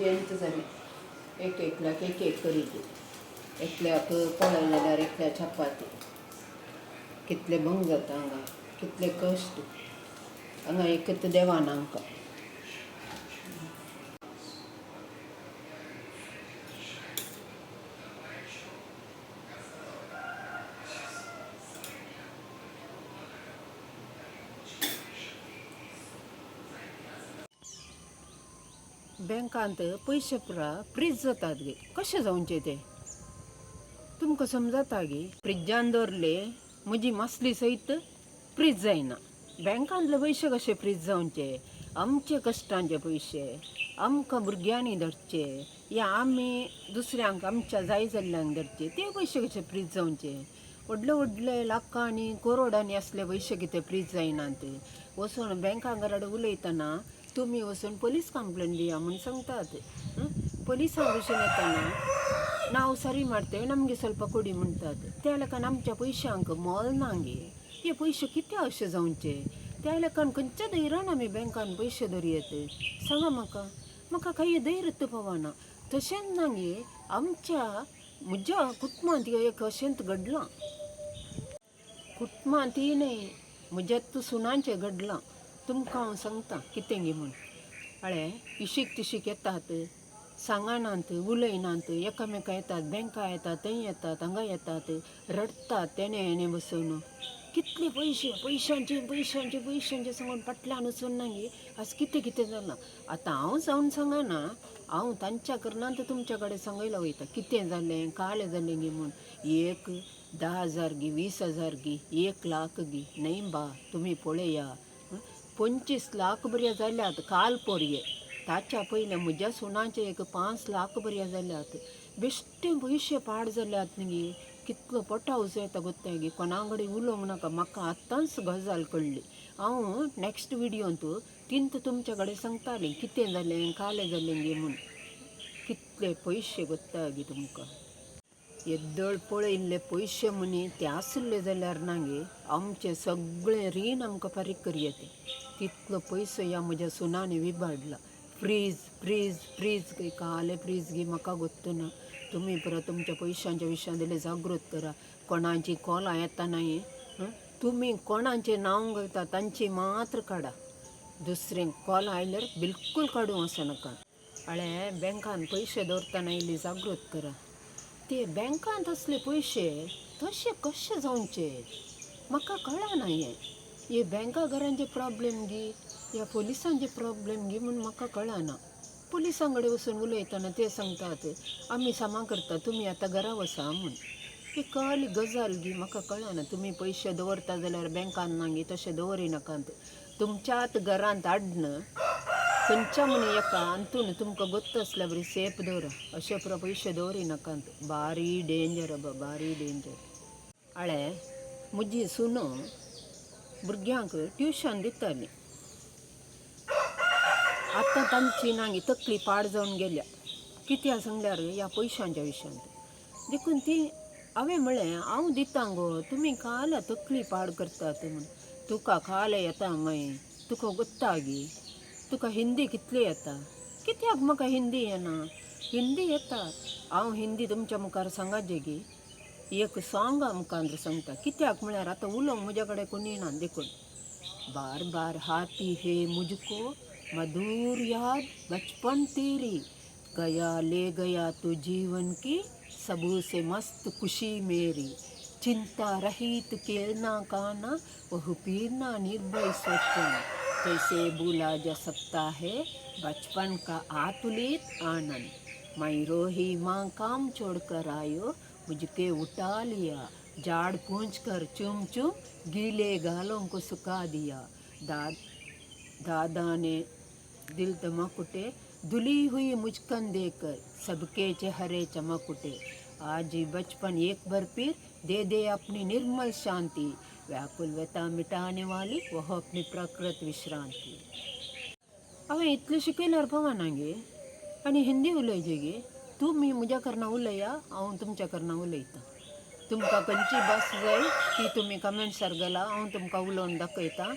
यांचं जालें एक एकल्याक एक एक करीत एकल्याक पोळ्या जाल्यार एकल्या चपाती कितले भंग जाता हांगा कितले कश्ट हांगा एकच देवान आमकां बँकांत पयशे फ्रीज जातात गे कशें जावचे ते तुमकां समजता गे फ्रिजान दवरले म्हजी मासली सयत फ्रीज जायना बँकांतले पयशे कशे फ्रीज जावचे आमचे कश्टांचे पयशे आमकां भुरग्यांनी धरचे या आमी दुसऱ्यांक आमच्या जाय जाल्ल्यांक धरचे ते पयशे कशे फ्रीज जावचे व्हडले व्हडले लाखांनी करोडांनी असले पयशे कितें फ्रीज जायनात वचून बँकांक उलयतना तुमी वचून पोलीस कंप्लेंट दिया म्हूण सांगतात पोलिसांक वचून येतना नाव सरी ಮಾಡ್ತೇವೆ ನಮಗೆ ಸ್ವಲ್ಪ ಕೊಡಿ म्हणटात त्या लेकान आमच्या पयशांक मोल ना गे हे पयशे कितें अशें जावचे त्या लेकान खंयच्या धैर्यान आमी बँकान पयशे धरयेत सांगा म्हाका काही धैर्य पावना तशेंच ना गे म्हज्या कुटुंबांत एक अशेंच घडलां कुटुंबांतय न्हय म्हज्या सुनांचें घडलां तुमकां हांव सांगता कितें गे म्हूण इशीक तिशीक येतात सांगनात उलयनात एकामेका येतात बँका येतात थंय येतात हांगा येतात रडतात तेणे बसून कितले पयशांचे सांगून फाटल्यान वचून ना गे आज कितें जालां आतां हांव जावन सांगना हांव तांच्या कारणांत तुमच्या कडेन सांगयला वयता कितें जालें काल जालें गे म्हूण 10,000 गी 20,000 गी 1 लाख गी न्हय बा तुमी पळया 25 लाख बऱ्या जाल्यात काल पर्ये ताच्या पयलें म्हज्या सुनाचे एक 5 लाख बऱ्या जाल्यात बेश्टे पयशे पाड जाल्यात न्ही कितलो पटावस येता गोत्ता गे कोणा कडेन उलोवंक नाका म्हाका आतांच गजाल कळ्ळी हांव नॅक्स्ट विडियोंत तिंत तुमच्या कडेन सांगतालें कितें जालें कालें जालें गे म्हूण कितले पयशे गोत्ता गे तुमकां येद्दळ पळयल्ले पयशे म्हणी ते आसले जाल्यार ना गे आमचे सगळे रीण आमकां फारीक करयेते तितलो पयसो ह्या म्हज्या सुनांनी विबाडला फ्रीज काले फ्रीज गे म्हाका गोत्त ना तुमी परत तुमच्या पयशांच्या विशयान दिले जागृत करा कोणाची कॉलां येता न्हय तुमी कोणाचें नांव घेता तांची मात्र काडा दुसरें कॉल आयल्यार बिलकूल काडूं वचनाका बँकान पयशे दवरतना इल्ली जागृत करा ते बँकांत असले पयशे तशे कशे जावचे म्हाका कळना हे बँका घरांचे प्रॉब्लेम गी या पोलिसांचे प्रॉब्लेम गी म्हूण म्हाका कळना पोलिसां कडेन वचून उलयतना ते सांगतात आमी सामा करता तुमी आतां घरा वचा म्हूण ही कळली गजाल गी म्हाका कळना तुमी पयशे दवरता जाल्यार बँकान ना गे तशें दवरिनाकात तुमच्याच घरांत हाडन खंयच्या म्हूण एका अंतून तुमकां गोत्त आसल्या बरी सेफ दवरा अशे पयशे दवरिनाकात बारी डेंजर बारी डेंजर म्हजी सुनो भुरग्यांक ट्युशन दिताली आतां तांची नांगी तकली पाड जावन गेल्या कित्याक सांगल्यार ह्या पयशांच्या विशयान देखून ती हांवें म्हणलें हांव दितां गो तुमी काल तकली पाड करतात म्हूण तुका काल येता मागीर तुका गोत्ता गे तुका हिंदी कितली येता कित्याक म्हाका हिंदी येना हिंदी येता हांव हिंदी तुमच्या मुखार सांगाचे गे एक सॉंग आमकां सांगता कित्याक म्हळ्यार आतां उलोवंक म्हज्या कडेन कोणी ना देखून बार बार हाथी है मुझको मधुर याद बचपन तेरी गया ले गया तो जीवन की सबू से मस्त खुशी मेरी चिंता रहित खेलना खाना वह पीना निर्भय सोचना कैसे भूला जा सकता है बचपन का आतुलित आनंद मैं रोही माँ काम छोड़कर आयो मुझके उठा लिया झाड़ पूंछ कर चुम चुम गीले गालों को सुखा दिया दादा ने दिल दमक उठे धुली हुई मुझकन देकर सबके चेहरे चमक उठे आज बचपन एक बार फिर दे अपनी निर्मल शांति व्याकुल व्यथा मिटाने वाली वह अपनी प्रकृत विश्रांती हांवें इतलें शिकयल्यार पावना गे आनी हिंदी उलयचे गे तुमी म्हज्या कारणां उलया हांव तुमच्या कारणां उलयतां तुमकां खंयची भास जाय ती तुमी कमेंट्सार घाला हांव तुमकां उलोवन दाखयतां